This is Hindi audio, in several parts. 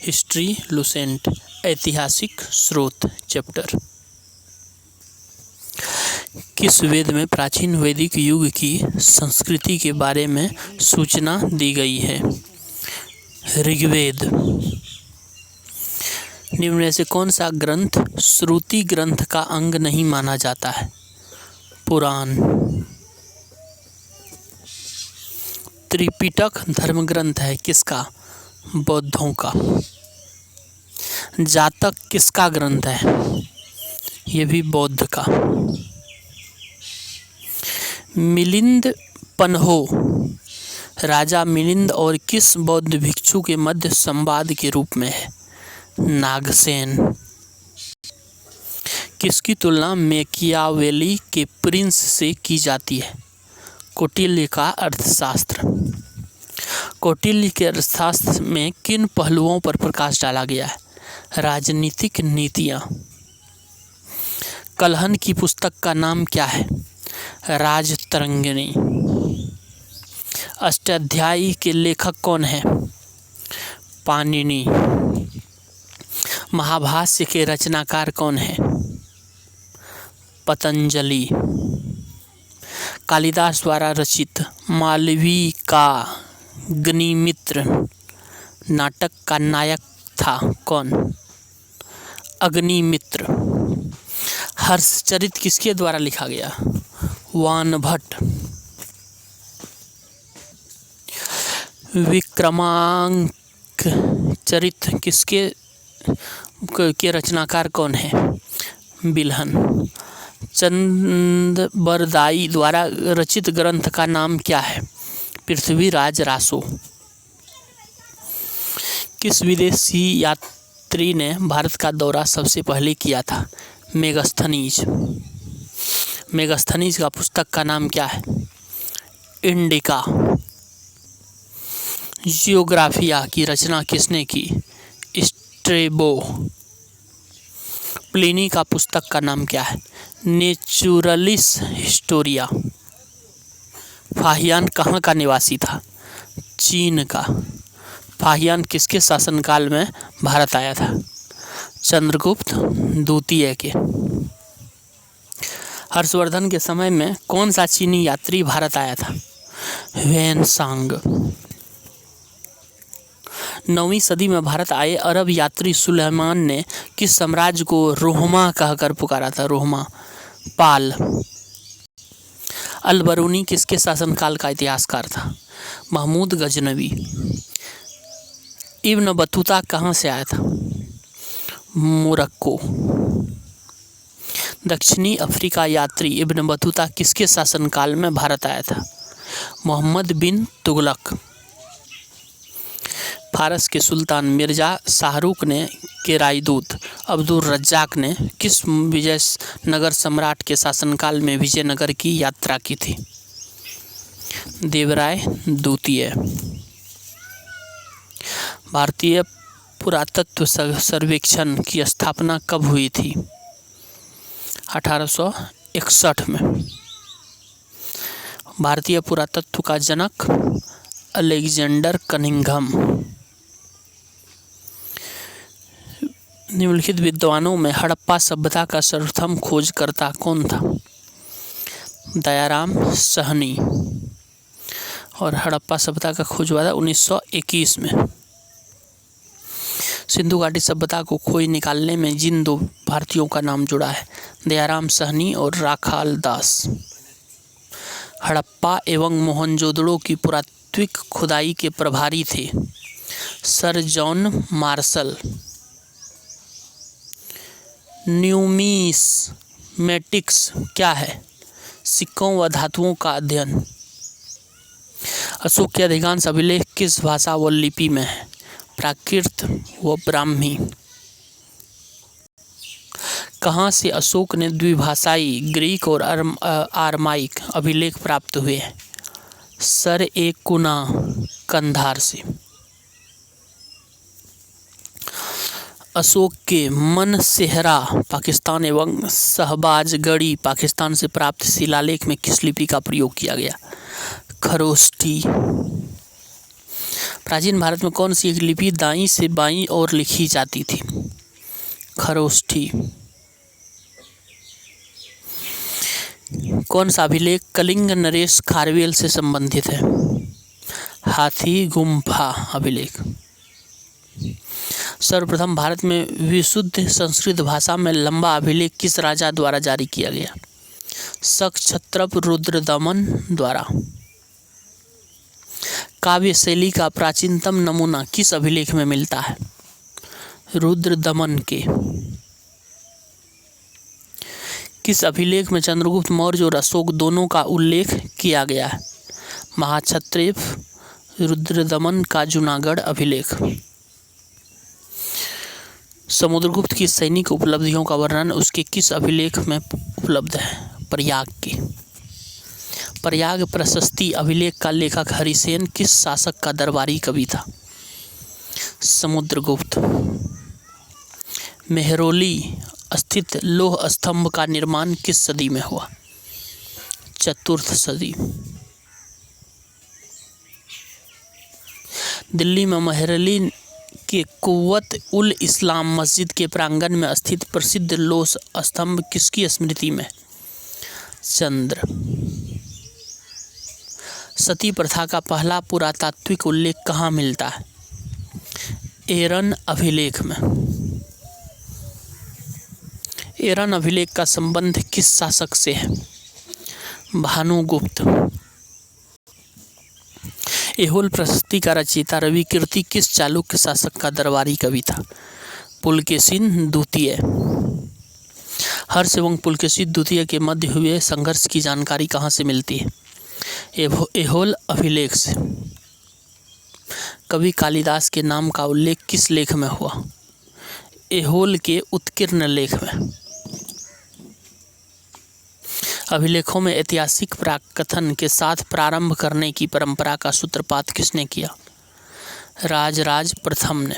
हिस्ट्री लुसेंट, ऐतिहासिक स्रोत चैप्टर। किस वेद में प्राचीन वैदिक युग की संस्कृति के बारे में सूचना दी गई है? ऋग्वेद। निम्न में से कौन सा ग्रंथ श्रुति ग्रंथ का अंग नहीं माना जाता है? पुराण। त्रिपिटक धर्म ग्रंथ है किसका? बौद्धों का। जातक किसका ग्रंथ है? ये भी बौद्ध का। मिलिंद पन्हो राजा मिलिंद और किस बौद्ध भिक्षु के मध्य संवाद के रूप में है? नागसेन। किसकी तुलना मैकियावेली के प्रिंस से की जाती है? कौटिल्य का अर्थशास्त्र। कौटिल्य के अर्थशास्त्र में किन पहलुओं पर प्रकाश डाला गया है? राजनीतिक नीतियाँ। कलहन की पुस्तक का नाम क्या है? राजतरंगिणी। अष्टाध्यायी के लेखक कौन है? पाणिनि। महाभाष्य के रचनाकार कौन है? पतंजलि। कालिदास द्वारा रचित मालवी का अग्निमित्र नाटक का नायक था कौन? अग्निमित्र। हर्षचरित किसके द्वारा लिखा गया? वानभट्ट। विक्रमांक चरित किसके के रचनाकार कौन है? बिल्हन। चंदबरदाई द्वारा रचित ग्रंथ का नाम क्या है? पृथ्वीराज रासो। किस विदेशी यात्री ने भारत का दौरा सबसे पहले किया था? मेगास्थनीज। मेगास्थनीज का पुस्तक का नाम क्या है? इंडिका। जियोग्राफिया की रचना किसने की? स्ट्रेबो। प्लिनी का पुस्तक का नाम क्या है? Naturalis Historia. फाहियान कहाँ का निवासी था? चीन का। फाहियान किसके शासनकाल में भारत आया था? चंद्रगुप्त द्वितीय के। हर्षवर्धन के समय में कौन सा चीनी यात्री भारत आया था? ह्वेनसांग। 9वीं सदी में भारत आए अरब यात्री सुलेमान ने किस साम्राज्य को रोहमा कहकर पुकारा था? रोहमा। पाल। अल बरूनी किसके शासनकाल का इतिहासकार था? महमूद गजनवी। इब्न बतूता कहाँ से आया था? मोरक्को। दक्षिणी अफ्रीका यात्री इब्न बतूता किसके शासनकाल में भारत आया था? मोहम्मद बिन तुगलक। फारस के सुल्तान मिर्जा शाहरुख ने के राजदूत अब्दुल रज्जाक ने किस विजयनगर सम्राट के शासनकाल में विजयनगर की यात्रा की थी? देवराय द्वितीय। भारतीय पुरातत्व सर्वेक्षण की स्थापना कब हुई थी? 1861 में। भारतीय पुरातत्व का जनक अलेक्जेंडर कनिंघम। निम्नलिखित विद्वानों में हड़प्पा सभ्यता का सर्वप्रथम खोजकर्ता कौन था? दयाराम साहनी। और हड़प्पा सभ्यता का खोज हुआ था 1921 में। सिंधु घाटी सभ्यता को खोज निकालने में जिन दो भारतीयों का नाम जुड़ा है, दयाराम साहनी और राखाल दास। हड़प्पा एवं मोहनजोदड़ो की पुरातात्विक खुदाई के प्रभारी थे सर जॉन मार्शल। न्यूमिस्मेटिक्स क्या है? सिक्कों व धातुओं का अध्ययन। अशोक के अधिकांश अभिलेख किस भाषा व लिपि में है? प्राकृत व ब्राह्मी। कहाँ से अशोक ने द्विभाषाई ग्रीक और आरमाइक अभिलेख प्राप्त हुए हैं? सर ए कुना कंधार से। अशोक के मनसेहरा पाकिस्तान एवं शहबाजगढ़ी पाकिस्तान से प्राप्त शिलालेख में किस लिपि का प्रयोग किया गया? खरोष्ठी। प्राचीन भारत में कौन सी एक लिपि दाईं से बाईं ओर लिखी जाती थी? खरोष्ठी। कौन सा अभिलेख कलिंग नरेश खारवेल से संबंधित है? हाथी गुम्फा अभिलेख। सर्वप्रथम भारत में विशुद्ध संस्कृत भाषा में लंबा अभिलेख किस राजा द्वारा जारी किया गया? शक क्षत्रप रुद्रदमन द्वारा। काव्य शैली का प्राचीनतम नमूना किस अभिलेख में मिलता है? रुद्रदमन के। किस अभिलेख में चंद्रगुप्त मौर्य और अशोक दोनों का उल्लेख किया गया है? महाक्षत्रेप रुद्रदमन का जूनागढ़ अभिलेख। समुद्रगुप्त की सैनिक उपलब्धियों का वर्णन उसके किस अभिलेख में उपलब्ध है? प्रयाग के। प्रयाग प्रशस्ति अभिलेख का लेखक हरिसेन किस शासक का दरबारी कवि था? समुद्रगुप्त। मेहरौली स्थित लौह स्तंभ का निर्माण किस सदी में हुआ? चतुर्थ सदी। दिल्ली में मेहरौली के कुव्वत उल इस्लाम मस्जिद के प्रांगण में स्थित प्रसिद्ध लौह स्तंभ किसकी स्मृति में? चंद्र। सती प्रथा का पहला पुरातात्विक उल्लेख कहाँ मिलता है? एरन अभिलेख में। एरन अभिलेख का संबंध किस शासक से है? भानुगुप्त। ऐहोल प्रशस्ति का रचयिता रविकीर्ति किस चालुक्य शासक का दरबारी कवि था? पुलकेशिन द्वितीय। हर्ष एवं पुलकेशिन द्वितीय के मध्य हुए संघर्ष की जानकारी कहाँ से मिलती है? ऐहोल अभिलेख से। कवि कालिदास के नाम का उल्लेख किस लेख में हुआ? ऐहोल के उत्कीर्ण लेख में। अभिलेखों में ऐतिहासिक प्राकथन के साथ प्रारंभ करने की परंपरा का सूत्रपात किसने किया? राजराज प्रथम ने।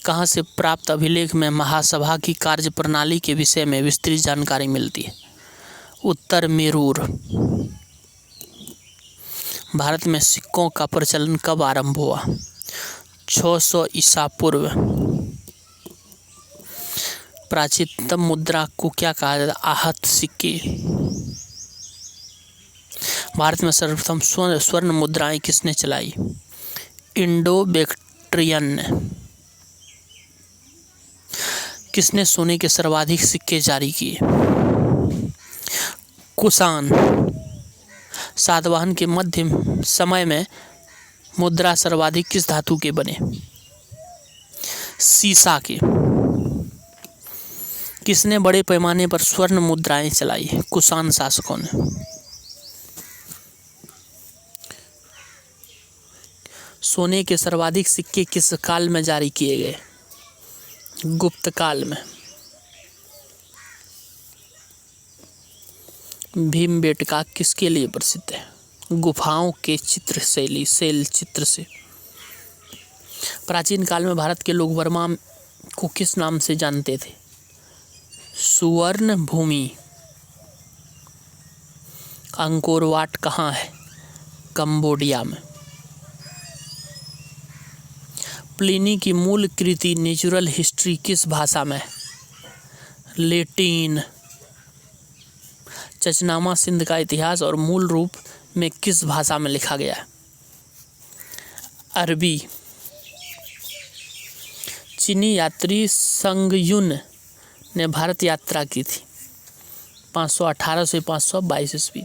कहाँ से प्राप्त अभिलेख में महासभा की कार्यप्रणाली के विषय में विस्तृत जानकारी मिलती है? उत्तर मेरूर। भारत में सिक्कों का प्रचलन कब आरंभ हुआ? 600 ईसा पूर्व। प्राचीनतम मुद्रा को क्या कहा जाता है? आहत सिक्के। भारत में सर्वप्रथम स्वर्ण मुद्राएं किसने चलाई? इंडो बैक्ट्रियन ने। किसने सोने के सर्वाधिक सिक्के जारी किए? कुषाण। सातवाहन के मध्य समय में मुद्रा सर्वाधिक किस धातु के बने? सीसा के। किसने बड़े पैमाने पर स्वर्ण मुद्राएं चलाई? कुषाण शासकों ने। सोने के सर्वाधिक सिक्के किस काल में जारी किए गए? गुप्त काल में। भीमबेटका किसके लिए प्रसिद्ध है? गुफाओं के चित्र शैली शैल चित्र से। प्राचीन काल में भारत के लोग वर्मा को किस नाम से जानते थे? सुवर्ण भूमि। अंकोर वाट कहाँ है? कंबोडिया में। प्लिनी की मूल कृति नेचुरल हिस्ट्री किस भाषा में है? लैटिन। चचनामा सिंध का इतिहास और मूल रूप में किस भाषा में लिखा गया है? अरबी। चीनी यात्री संगयुन ने भारत यात्रा की थी 518 से 522 ईस्वी।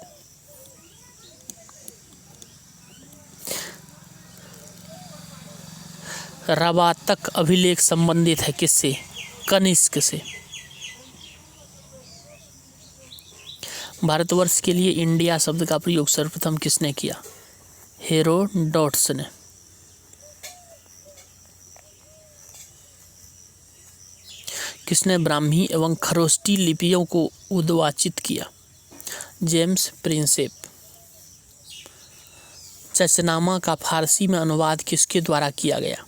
रवातक अभिलेख संबंधित है किससे? कनिष्क से। भारतवर्ष के लिए इंडिया शब्द का प्रयोग सर्वप्रथम किसने किया? हेरोडोटस ने। किसने ब्राह्मी एवं खरोष्टी लिपियों को उद्वाचित किया? James Prinsep. चचनामा का फारसी में अनुवाद किसके द्वारा किया गया?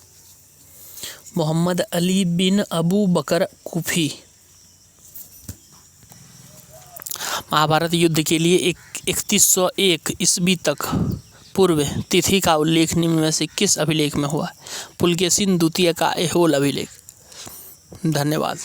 मोहम्मद अली बिन अबू बकर कुफी। महाभारत युद्ध के लिए एक 3101 ईस्वी तक पूर्व तिथि का उल्लेख निम्न में से किस अभिलेख में हुआ है? पुलकेशिन द्वितीय का ऐहोल अभिलेख। धन्यवाद।